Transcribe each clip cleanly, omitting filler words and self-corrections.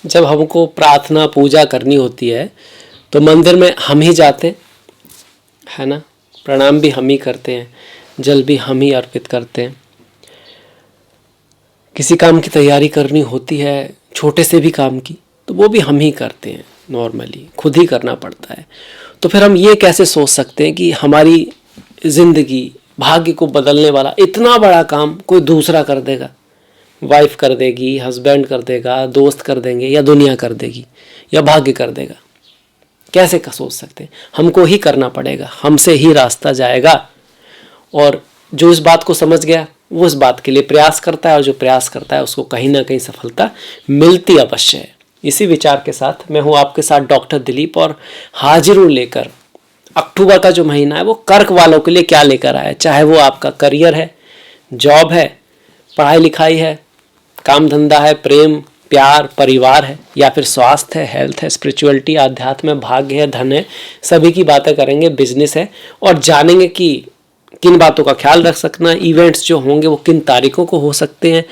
जब हमको प्रार्थना पूजा करनी होती है तो मंदिर में हम ही जाते हैं, है ना। प्रणाम भी हम ही करते हैं, जल भी हम ही अर्पित करते हैं। किसी काम की तैयारी करनी होती है, छोटे से भी काम की, तो वो भी हम ही करते हैं, नॉर्मली खुद ही करना पड़ता है। तो फिर हम ये कैसे सोच सकते हैं कि हमारी ज़िंदगी, भाग्य को बदलने वाला इतना बड़ा काम कोई दूसरा कर देगा? वाइफ कर देगी, हस्बैंड कर देगा, दोस्त कर देंगे, या दुनिया कर देगी, या भाग्य कर देगा? कैसे का सोच सकते हैं? हमको ही करना पड़ेगा, हमसे ही रास्ता जाएगा। और जो इस बात को समझ गया वो इस बात के लिए प्रयास करता है, और जो प्रयास करता है उसको कहीं ना कहीं सफलता मिलती अवश्य है। इसी विचार के साथ मैं हूँ आपके साथ डॉक्टर दिलीप, और हाजिर हूँ लेकर अक्टूबर का जो महीना है वो कर्क वालों के लिए क्या लेकर आया है। चाहे वो आपका करियर है, जॉब है, पढ़ाई लिखाई है, काम धंधा है, प्रेम प्यार परिवार है, या फिर स्वास्थ्य है, हेल्थ है, स्पिरिचुअलिटी, आध्यात्म है, भाग्य है, धन है, सभी की बातें करेंगे। बिजनेस है, और जानेंगे कि किन बातों का ख्याल रख सकना है, इवेंट्स जो होंगे वो किन तारीखों को हो सकते हैं,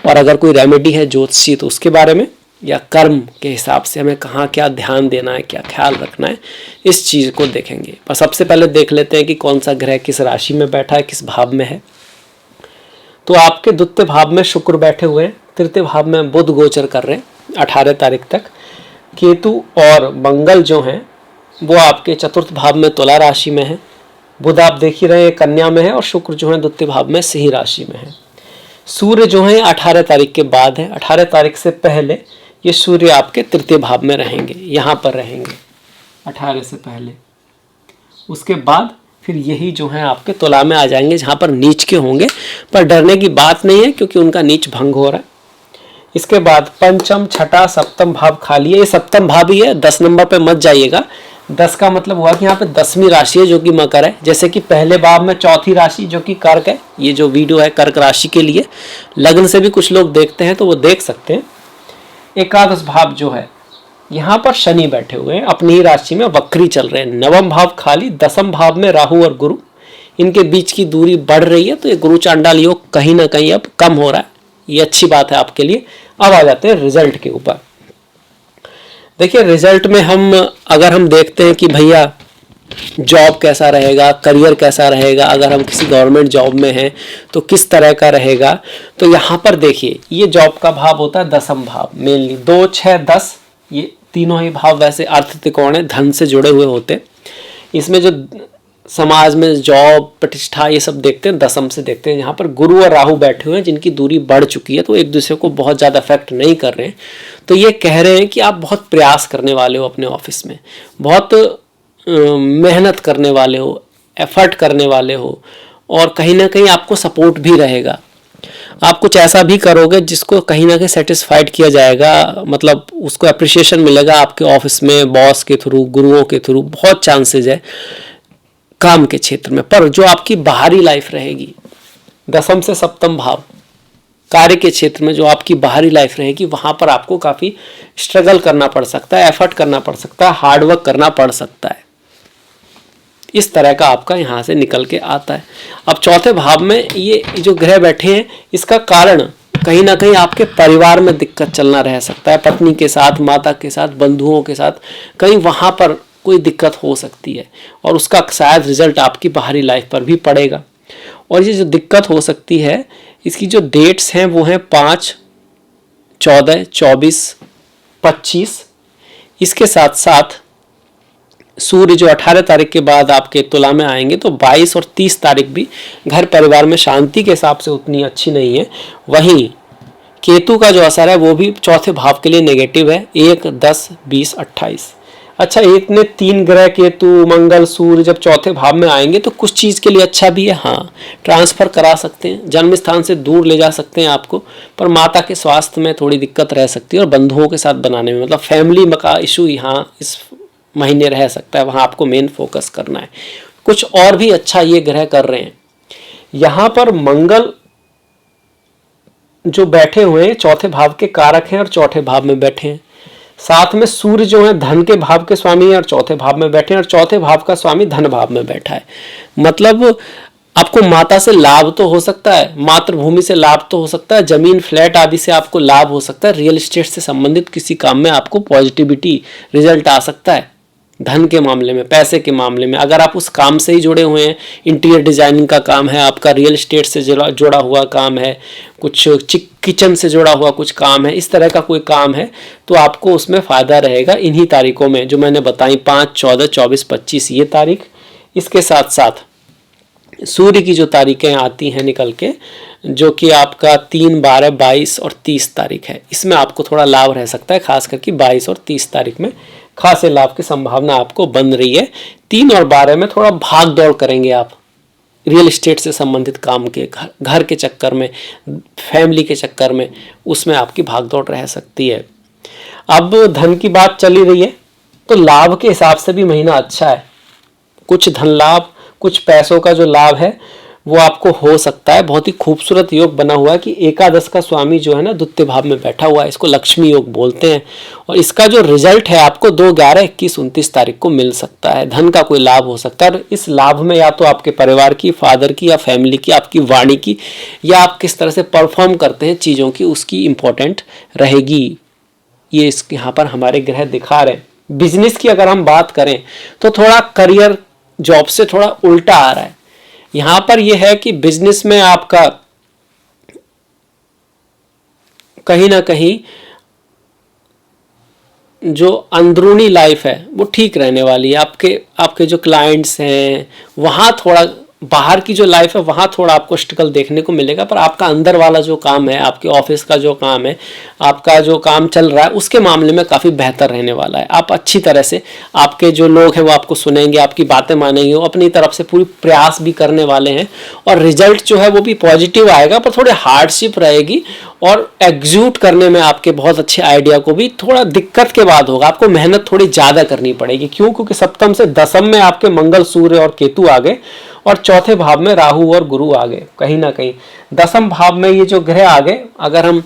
और अगर कोई रेमेडी है ज्योतिषी तो उसके बारे में, या कर्म के हिसाब से हमें कहाँ क्या ध्यान देना है, क्या ख्याल रखना है, इस चीज़ को देखेंगे। पर सबसे पहले देख लेते हैं कि कौन सा ग्रह किस राशि में बैठा है, किस भाव में है। तो आपके द्वितीय भाव में शुक्र बैठे हुए हैं, तृतीय भाव में बुध गोचर कर रहे हैं 18 तारीख तक। केतु और मंगल जो हैं वो आपके चतुर्थ भाव में तुला राशि में है। बुध आप देख ही रहे हैं कन्या में है, और शुक्र जो है द्वितीय भाव में सिंह राशि में है। सूर्य जो है 18 तारीख के बाद है, 18 तारीख से पहले ये सूर्य आपके तृतीय भाव में रहेंगे, यहाँ पर रहेंगे 18 से पहले। उसके बाद फिर यही जो है आपके तुला में आ जाएंगे, जहाँ पर नीच के होंगे, पर डरने की बात नहीं है क्योंकि उनका नीच भंग हो रहा है। इसके बाद पंचम छठा सप्तम भाव खाली है, ये सप्तम भाव ही है, 10 नंबर पे मत जाइएगा। 10 का मतलब हुआ कि यहाँ पे 10वीं राशि है जो कि मकर है। जैसे कि पहले भाव में चौथी राशि जो कि कर्क है, ये जो वीडियो है कर्क राशि के लिए, लग्न से भी कुछ लोग देखते हैं तो वो देख सकते हैं। एकादश भाव जो है यहाँ पर शनि बैठे हुए हैं, अपनी ही राशि में वक्री चल रहे हैं। नवम भाव खाली, दसम भाव में राहु और गुरु, इनके बीच की दूरी बढ़ रही है, तो ये गुरु चांडाल योग कहीं ना कहीं अब कम हो रहा है, ये अच्छी बात है आपके लिए। अब आ जाते हैं रिजल्ट के ऊपर। देखिए रिजल्ट में अगर हम देखते हैं कि भैया जॉब कैसा रहेगा, करियर कैसा रहेगा, अगर हम किसी गवर्नमेंट जॉब में हैं तो किस तरह का रहेगा, तो यहाँ पर देखिए ये जॉब का भाव होता है दसम भाव, मेनली 2 6 10, ये तीनों ही भाव वैसे अर्थ त्रिकोण है, धन से जुड़े हुए होते। इसमें जो समाज में जॉब प्रतिष्ठा ये सब देखते हैं, दसम से देखते हैं। यहाँ पर गुरु और राहु बैठे हुए हैं जिनकी दूरी बढ़ चुकी है, तो एक दूसरे को बहुत ज़्यादा अफेक्ट नहीं कर रहे हैं। तो ये कह रहे हैं कि आप बहुत प्रयास करने वाले हो अपने ऑफिस में, बहुत मेहनत करने वाले हो, एफर्ट करने वाले हो, और कहीं ना कहीं आपको सपोर्ट भी रहेगा। आप कुछ ऐसा भी करोगे जिसको कहीं ना कहीं सेटिस्फाइड किया जाएगा, मतलब उसको अप्रिसिएशन मिलेगा आपके ऑफिस में, बॉस के थ्रू, गुरुओं के थ्रू, बहुत चांसेज है काम के क्षेत्र में। पर जो आपकी बाहरी लाइफ रहेगी, दसम से सप्तम भाव कार्य के क्षेत्र में जो आपकी बाहरी लाइफ रहेगी, वहां पर आपको काफी स्ट्रगल करना पड़ सकता है, एफर्ट करना पड़ सकता है, हार्डवर्क करना पड़ सकता है। इस तरह का आपका यहाँ से निकल के आता है। अब चौथे भाव में ये जो ग्रह बैठे हैं, इसका कारण कहीं ना कहीं आपके परिवार में दिक्कत चलना रह सकता है, पत्नी के साथ, माता के साथ, बंधुओं के साथ, कहीं वहाँ पर कोई दिक्कत हो सकती है, और उसका शायद रिजल्ट आपकी बाहरी लाइफ पर भी पड़ेगा। और ये जो दिक्कत हो सकती है, इसकी जो डेट्स हैं वो हैं 5 14 24 25। इसके साथ साथ सूर्य जो 18 तारीख के बाद आपके तुला में आएंगे, तो 22 और 30 तारीख भी घर परिवार में शांति के हिसाब से उतनी अच्छी नहीं है। वहीं केतु का जो असर है वो भी चौथे भाव के लिए नेगेटिव है, 1 10 20 28। अच्छा, इतने 3 ग्रह केतु मंगल सूर्य जब चौथे भाव में आएंगे तो कुछ चीज़ के लिए अच्छा भी है। हाँ, ट्रांसफ़र करा सकते हैं, जन्म स्थान से दूर ले जा सकते हैं आपको, पर माता के स्वास्थ्य में थोड़ी दिक्कत रह सकती है, और बंधुओं के साथ बनाने में, मतलब फैमिली का इशू यहाँ इस महीने रह सकता है, वहाँ आपको मेन फोकस करना है। कुछ और भी अच्छा ये ग्रह कर रहे हैं। यहाँ पर मंगल जो बैठे हुए हैं चौथे भाव के कारक हैं, और चौथे भाव में बैठे हैं। साथ में सूर्य जो है धन के भाव के स्वामी है, और चौथे भाव में बैठे हैं, और चौथे भाव का स्वामी धन भाव में बैठा है। मतलब आपको माता से लाभ तो हो सकता है, मातृभूमि से लाभ तो हो सकता है, जमीन फ्लैट आदि से आपको लाभ हो सकता है, रियल एस्टेट से संबंधित किसी काम में आपको पॉजिटिविटी रिजल्ट आ सकता है। धन के मामले में, पैसे के मामले में, अगर आप उस काम से ही जुड़े हुए हैं, इंटीरियर डिजाइनिंग का काम है आपका, रियल एस्टेट से जुड़ा हुआ काम है, कुछ किचन से जुड़ा हुआ कुछ काम है, इस तरह का कोई काम है, तो आपको उसमें फ़ायदा रहेगा इन्हीं तारीखों में जो मैंने बताई, 5, 14, 24, 25 ये तारीख। इसके साथ साथ सूर्य की जो तारीखें आती हैं निकल के, जो कि आपका 3, 12, 22 और 30 तारीख है, इसमें आपको थोड़ा लाभ रह सकता है, खास करके 22 और 30 तारीख में खासे लाभ की संभावना आपको बन रही है। 3 और 12 में थोड़ा भाग दौड़ करेंगे आप रियल एस्टेट से संबंधित काम के, घर के चक्कर में, फैमिली के चक्कर में, उसमें आपकी भाग दौड़ रह सकती है। अब धन की बात चली रही है, तो लाभ के हिसाब से भी महीना अच्छा है। कुछ धन लाभ, कुछ पैसों का जो लाभ है वो आपको हो सकता है। बहुत ही खूबसूरत योग बना हुआ है कि एकादश का स्वामी जो है ना द्वितीय भाव में बैठा हुआ है, इसको लक्ष्मी योग बोलते हैं, और इसका जो रिजल्ट है आपको 2, 11, 21, 29 तारीख को मिल सकता है। धन का कोई लाभ हो सकता है, और इस लाभ में या तो आपके परिवार की, फादर की या फैमिली की, आपकी वाणी की, या आप किस तरह से परफॉर्म करते हैं चीज़ों की, उसकी इंपॉर्टेंट रहेगी। ये इस यहाँ पर हमारे ग्रह दिखा रहे हैं। बिजनेस की अगर हम बात करें तो थोड़ा करियर जॉब से थोड़ा उल्टा आ रहा है। यहां पर यह है कि बिजनेस में आपका कहीं ना कहीं जो अंदरूनी लाइफ है वो ठीक रहने वाली है। आपके जो क्लाइंट्स हैं वहां थोड़ा, बाहर की जो लाइफ है वहां थोड़ा आपको स्ट्रगल देखने को मिलेगा, पर आपका अंदर वाला जो काम है, आपके ऑफिस का जो काम है, आपका जो काम चल रहा है, उसके मामले में काफ़ी बेहतर रहने वाला है। आप अच्छी तरह से, आपके जो लोग हैं वो आपको सुनेंगे, आपकी बातें मानेंगे, वो अपनी तरफ से पूरी प्रयास भी करने वाले हैं, और रिजल्ट जो है वो भी पॉजिटिव आएगा, पर थोड़ी हार्डशिप रहेगी, और एग्जीक्यूट करने में आपके बहुत अच्छे आइडिया को भी थोड़ा दिक्कत के बाद होगा। आपको मेहनत थोड़ी ज़्यादा करनी पड़ेगी। क्यों? क्योंकि सप्तम से दसम में आपके मंगल, सूर्य और केतु आ गए, और चौथे भाव में राहु और गुरु आ गए। कहीं ना कहीं दसम भाव में ये जो ग्रह आ गए, अगर हम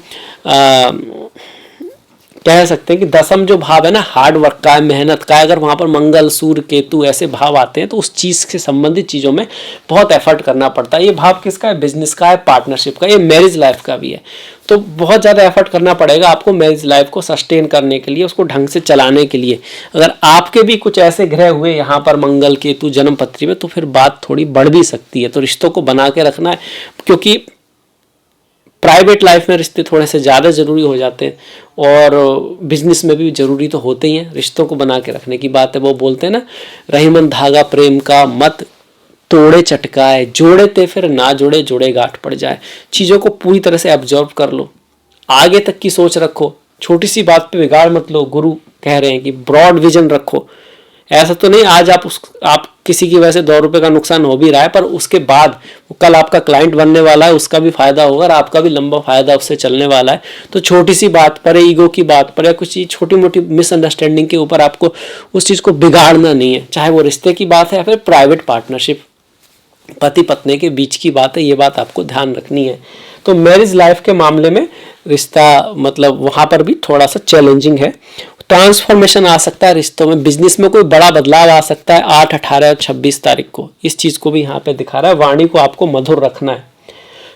कह सकते हैं कि दसम जो भाव है ना, हार्ड वर्क का है, मेहनत का है, अगर वहाँ पर मंगल, सूर्य, केतु ऐसे भाव आते हैं तो उस चीज़ से संबंधित चीज़ों में बहुत एफर्ट करना पड़ता है। ये भाव किसका है? बिजनेस का है, पार्टनरशिप का, ये मैरिज लाइफ का भी है। तो बहुत ज़्यादा एफर्ट करना पड़ेगा आपको मैरिज लाइफ को सस्टेन करने के लिए, उसको ढंग से चलाने के लिए। अगर आपके भी कुछ ऐसे ग्रह हुए यहाँ पर मंगल, केतु जन्म पत्री में, तो फिर बात थोड़ी बढ़ भी सकती है। तो रिश्तों को बना के रखना है, क्योंकि प्राइवेट लाइफ में रिश्ते थोड़े से ज़्यादा ज़रूरी हो जाते हैं, और बिजनेस में भी ज़रूरी तो होते ही हैं। रिश्तों को बना के रखने की बात है। वो बोलते हैं ना, रहीमन धागा प्रेम का मत तोड़े चटकाए, जोड़े ते फिर ना जोड़े, जोड़े गांठ पड़ जाए। चीज़ों को पूरी तरह से ऑब्जर्व कर लो, आगे तक की सोच रखो, छोटी सी बात पे बिगाड़ मत लो। गुरु कह रहे हैं कि ब्रॉड विजन रखो। ऐसा तो नहीं आज आप किसी की वजह से 2 रुपए का नुकसान हो भी रहा है, पर उसके बाद कल आपका क्लाइंट बनने वाला है, उसका भी फायदा होगा, और आपका भी लंबा फायदा उससे चलने वाला है। तो छोटी सी बात पर, ईगो की बात पर, या कुछ चीज छोटी मोटी मिसअंडरस्टैंडिंग के ऊपर आपको उस चीज को बिगाड़ना नहीं है। चाहे वो रिश्ते की बात है या फिर प्राइवेट पार्टनरशिप, पति पत्नी के बीच की बात है, ये बात आपको ध्यान रखनी है। तो मैरिज लाइफ के मामले में रिश्ता मतलब वहां पर भी थोड़ा सा चैलेंजिंग है। ट्रांसफॉर्मेशन आ सकता है रिश्तों में, बिजनेस में कोई बड़ा बदलाव आ सकता है 8, 18 और 26 तारीख को। इस चीज को भी यहाँ पे दिखा रहा है। वाणी को आपको मधुर रखना है।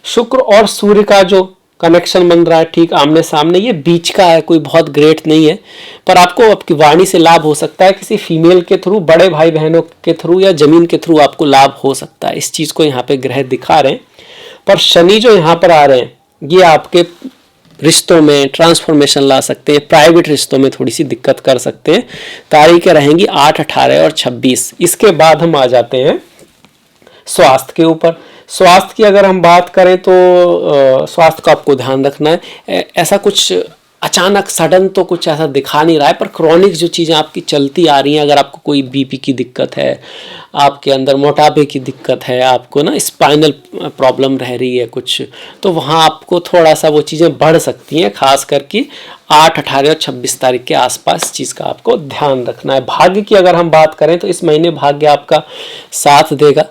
शुक्र और सूर्य का जो कनेक्शन बन रहा है ठीक आमने सामने, ये बीच का है, कोई बहुत ग्रेट नहीं है, पर आपको आपकी वाणी से लाभ हो सकता है। किसी फीमेल के थ्रू, बड़े भाई बहनों के थ्रू, या जमीन के थ्रू आपको लाभ हो सकता है। इस चीज को यहाँ पे ग्रह दिखा रहे हैं। पर शनि जो यहाँ पर आ रहे हैं, ये आपके रिश्तों में ट्रांसफॉर्मेशन ला सकते हैं, प्राइवेट रिश्तों में थोड़ी सी दिक्कत कर सकते हैं। तारीखें रहेंगी 8, 18 और 26। इसके बाद हम आ जाते हैं स्वास्थ्य के ऊपर। स्वास्थ्य की अगर हम बात करें तो स्वास्थ्य का आपको ध्यान रखना है। ऐसा कुछ अचानक सडन तो कुछ ऐसा दिखा नहीं रहा है, पर क्रॉनिक जो चीज़ें आपकी चलती आ रही हैं, अगर आपको कोई बीपी की दिक्कत है, आपके अंदर मोटापे की दिक्कत है, आपको ना स्पाइनल प्रॉब्लम रह रही है कुछ, तो वहाँ आपको थोड़ा सा वो चीज़ें बढ़ सकती हैं। खास करके 8, 18 और 26 तारीख के आसपास चीज़ का आपको ध्यान रखना है। भाग्य की अगर हम बात करें तो इस महीने भाग्य आपका साथ देगा,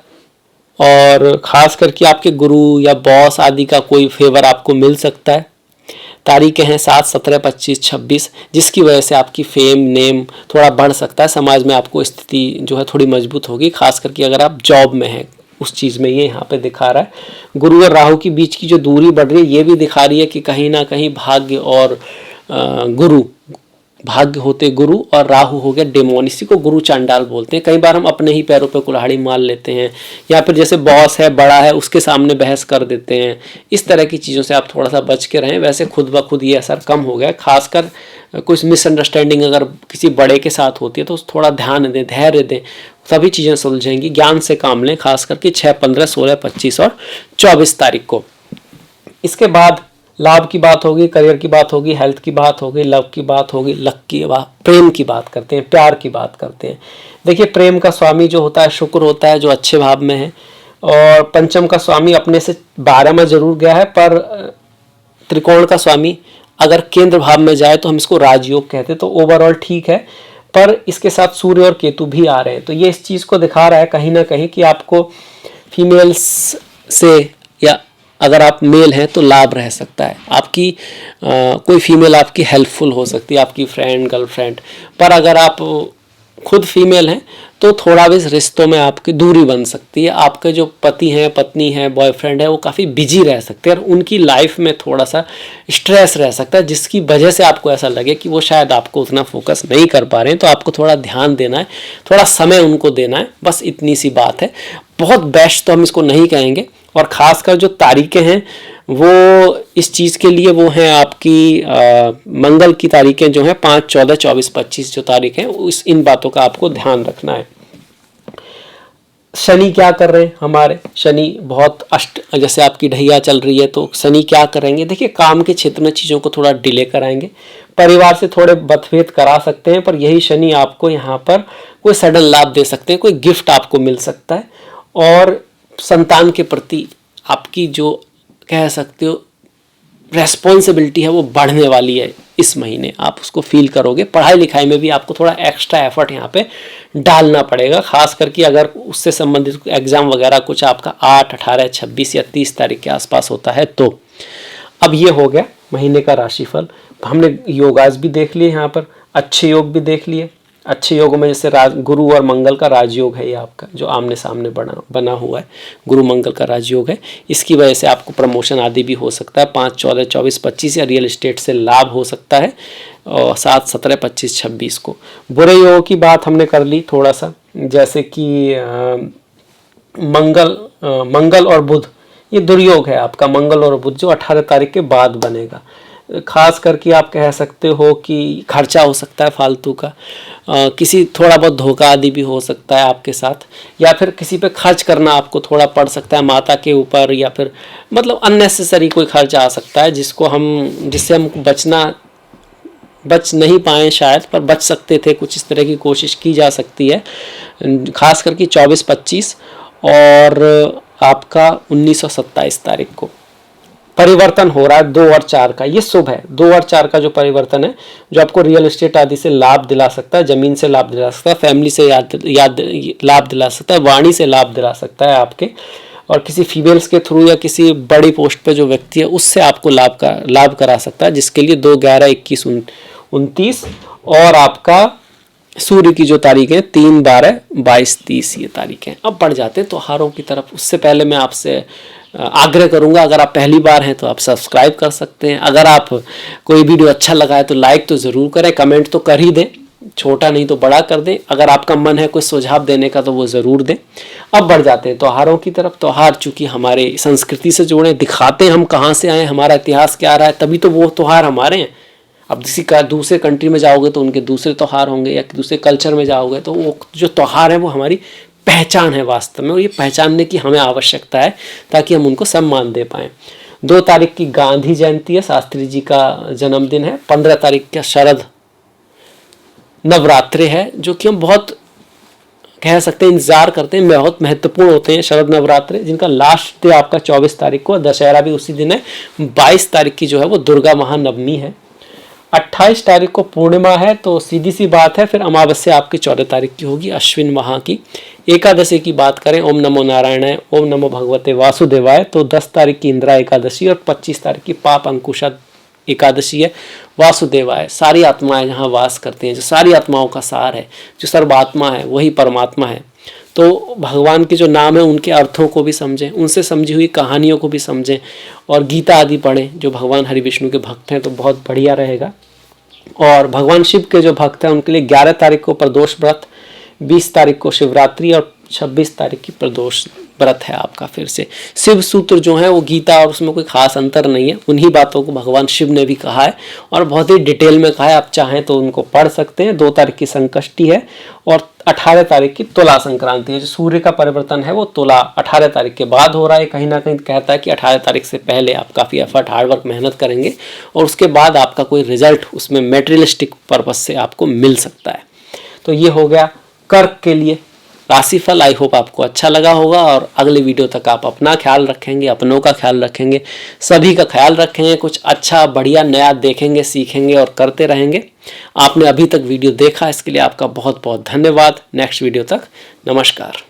और ख़ास करके आपके गुरु या बॉस आदि का कोई फेवर आपको मिल सकता है। तारीखें हैं 7, 17, 25, 26, जिसकी वजह से आपकी फेम नेम थोड़ा बढ़ सकता है। समाज में आपको स्थिति जो है थोड़ी मजबूत होगी, खास करके अगर आप जॉब में हैं, उस चीज़ में ये यहाँ पे दिखा रहा है। गुरु और राहु के बीच की जो दूरी बढ़ रही है ये भी दिखा रही है कि कहीं ना कहीं भाग्य और गुरु, भाग्य होते गुरु और राहु हो गया डेमोन, इसी को गुरु चांडाल बोलते हैं। कई बार हम अपने ही पैरों पे कुल्हाड़ी मार लेते हैं, या फिर जैसे बॉस है, बड़ा है, उसके सामने बहस कर देते हैं। इस तरह की चीज़ों से आप थोड़ा सा बच के रहें। वैसे खुद ब खुद ये असर कम हो गया, खासकर कुछ मिसअंडरस्टैंडिंग अगर किसी बड़े के साथ होती है तो थोड़ा ध्यान दें, धैर्य दें, सभी चीज़ें सुलझेंगी। ज्ञान से काम लें, खास करके 6, 15, 16, 25 और 24 तारीख को। इसके बाद लाभ की बात होगी, करियर की बात होगी, हेल्थ की बात होगी, लव की बात होगी, लक की बात, प्रेम की बात करते हैं, प्यार की बात करते हैं। देखिए, प्रेम का स्वामी जो होता है शुक्र होता है, जो अच्छे भाव में है, और पंचम का स्वामी अपने से 12 में जरूर गया है, पर त्रिकोण का स्वामी अगर केंद्र भाव में जाए तो हम इसको राजयोग कहते हैं। तो ओवरऑल ठीक है, पर इसके साथ सूर्य और केतु भी आ रहे हैं, तो ये इस चीज़ को दिखा रहा है कहीं ना कहीं कि आपको फीमेल्स से, या अगर आप मेल हैं तो लाभ रह सकता है। आपकी कोई फीमेल आपकी हेल्पफुल हो सकती है, आपकी फ्रेंड, गर्लफ्रेंड। पर अगर आप खुद फीमेल हैं तो थोड़ा भी रिश्तों में आपकी दूरी बन सकती है। आपके जो पति हैं, पत्नी है, बॉयफ्रेंड है, वो काफ़ी बिजी रह सकते हैं और उनकी लाइफ में थोड़ा सा स्ट्रेस रह सकता है, जिसकी वजह से आपको ऐसा लगे कि वो शायद आपको उतना फोकस नहीं कर पा रहे हैं। तो आपको थोड़ा ध्यान देना है, थोड़ा समय उनको देना है, बस इतनी सी बात है। बहुत बेस्ट तो हम इसको नहीं कहेंगे, और ख़ासकर जो तारीखें हैं वो इस चीज़ के लिए वो हैं आपकी मंगल की तारीखें जो हैं 5, 14, 24, 25 जो तारीख हैं, इन बातों का आपको ध्यान रखना है। शनि क्या कर रहे हैं हमारे, शनि बहुत जैसे आपकी ढैया चल रही है तो शनि क्या करेंगे। देखिए, काम के क्षेत्र में चीज़ों को थोड़ा डिले कराएंगे, परिवार से थोड़े मतभेद करा सकते हैं, पर यही शनि आपको यहाँ पर कोई सडन लाभ दे सकते हैं, कोई गिफ्ट आपको मिल सकता है। और संतान के प्रति आपकी जो कह सकते हो रेस्पॉन्सिबिलिटी है वो बढ़ने वाली है इस महीने, आप उसको फील करोगे। पढ़ाई लिखाई में भी आपको थोड़ा एक्स्ट्रा एफर्ट यहाँ पे डालना पड़ेगा, खास करके अगर उससे संबंधित एग्जाम वगैरह कुछ आपका 8, 18, 26 या 30 तारीख के आसपास होता है तो। अब ये हो गया महीने का राशिफल। हमने योगाज भी देख लिए, यहाँ पर अच्छे योग भी देख लिए। अच्छे योगों में जैसे गुरु और मंगल का राजयोग है, ये आपका जो आमने सामने बना हुआ है, गुरु मंगल का राजयोग है। इसकी वजह से आपको प्रमोशन आदि भी हो सकता है। 5, 14, 24, 25 या रियल एस्टेट से लाभ हो सकता है, और 7, 17, 25, 26 को। बुरे योगों की बात हमने कर ली थोड़ा सा, जैसे कि मंगल और बुध, ये दुर्योग है आपका। मंगल और बुध जो 18 तारीख के बाद बनेगा, खास करके आप कह सकते हो कि खर्चा हो सकता है फालतू का, किसी थोड़ा बहुत धोखा आदि भी हो सकता है आपके साथ, या फिर किसी पे खर्च करना आपको थोड़ा पड़ सकता है, माता के ऊपर, या फिर मतलब अननेसेसरी कोई खर्च आ सकता है जिससे हम बच नहीं पाए शायद, पर बच सकते थे। कुछ इस तरह की कोशिश की जा सकती है, खास करके 24, 25 और आपका 19 और 27 तारीख को परिवर्तन हो रहा है 2 और 4 का। ये शुभ है, 2 और 4 का जो परिवर्तन है, जो आपको रियल एस्टेट आदि से लाभ दिला सकता है, जमीन से लाभ दिला सकता है, फैमिली से लाभ दिला सकता है, वाणी से लाभ दिला सकता है आपके, और किसी फीमेल्स के थ्रू या किसी बड़ी पोस्ट पे जो व्यक्ति है उससे आपको लाभ करा सकता है, जिसके लिए 2, 11, 21, 29 और आपका सूर्य की जो तारीख है 3, 12, 22, 30 ये तारीख है। अब बढ़ जाते हैं त्योहारों की तरफ। उससे पहले मैं आपसे आग्रह करूंगा, अगर आप पहली बार हैं तो आप सब्सक्राइब कर सकते हैं। अगर आप कोई वीडियो अच्छा लगा है तो लाइक तो ज़रूर करें, कमेंट तो कर ही दें, छोटा नहीं तो बड़ा कर दें। अगर आपका मन है कोई सुझाव देने का तो वो ज़रूर दें। अब बढ़ जाते हैं त्योहारों की तरफ। त्यौहार चूँकि हमारे संस्कृति से जुड़े, दिखाते हैं हम कहाँ से आए, हमारा इतिहास क्या रहा है, तभी तो वो त्यौहार हमारे हैं। अब दूसरे कंट्री में जाओगे तो उनके दूसरे त्यौहार होंगे, या दूसरे कल्चर में जाओगे तो वो जो त्यौहार है वो हमारी पहचान है वास्तव में, और ये पहचानने की हमें आवश्यकता है ताकि हम उनको सम्मान दे पाएँ। 2 तारीख की गांधी जयंती है, शास्त्री जी का जन्मदिन है। 15 तारीख का शरद नवरात्रि है, जो कि हम बहुत कह सकते हैं इंतजार करते हैं, बहुत महत्वपूर्ण होते हैं शरद नवरात्रि, जिनका लास्ट डे आपका 24 तारीख को, दशहरा भी उसी दिन है। 22 तारीख की जो है वो दुर्गा महानवमी है। 28 तारीख को पूर्णिमा है, तो सीधी सी बात है, फिर अमावस्या आपकी 14 तारीख की होगी, अश्विन माह की। एकादशी की बात करें, ओम नमो नारायणाय, ओम नमो भगवते वासुदेवाय, तो 10 तारीख की इंदिरा एकादशी और 25 तारीख की पाप अंकुशा एकादशी है। वासुदेवाय, सारी आत्माएं जहाँ वास करती हैं, जो सारी आत्माओं का सार है, जो सर्वात्मा है वही परमात्मा है। तो भगवान के जो नाम है उनके अर्थों को भी समझें, उनसे समझी हुई कहानियों को भी समझें और गीता आदि पढ़ें। जो भगवान हरि विष्णु के भक्त हैं तो बहुत बढ़िया रहेगा। और भगवान शिव के जो भक्त हैं उनके लिए 11 तारीख को प्रदोष व्रत, 20 तारीख को शिवरात्रि और 26 तारीख की प्रदोष व्रत है आपका। फिर से शिव सूत्र जो है वो गीता और उसमें कोई खास अंतर नहीं है, उन्हीं बातों को भगवान शिव ने भी कहा है और बहुत ही डिटेल में कहा है। आप चाहें तो उनको पढ़ सकते हैं। 2 तारीख की संकष्टी है और 18 तारीख की तुला संक्रांति है। जो सूर्य का परिवर्तन है वो तुला 18 तारीख के बाद हो रहा है। कहीं ना कहीं कहता है कि 18 तारीख से पहले आप काफ़ी एफर्ट, हार्डवर्क, मेहनत करेंगे और उसके बाद आपका कोई रिजल्ट उसमें मेटेरियलिस्टिक पर्पज से आपको मिल सकता है। तो ये हो गया कर्क के लिए राशिफल। आई होप आपको अच्छा लगा होगा और अगले वीडियो तक आप अपना ख्याल रखेंगे, अपनों का ख्याल रखेंगे, सभी का ख्याल रखेंगे, कुछ अच्छा बढ़िया नया देखेंगे, सीखेंगे और करते रहेंगे। आपने अभी तक वीडियो देखा इसके लिए आपका बहुत बहुत धन्यवाद। नेक्स्ट वीडियो तक नमस्कार।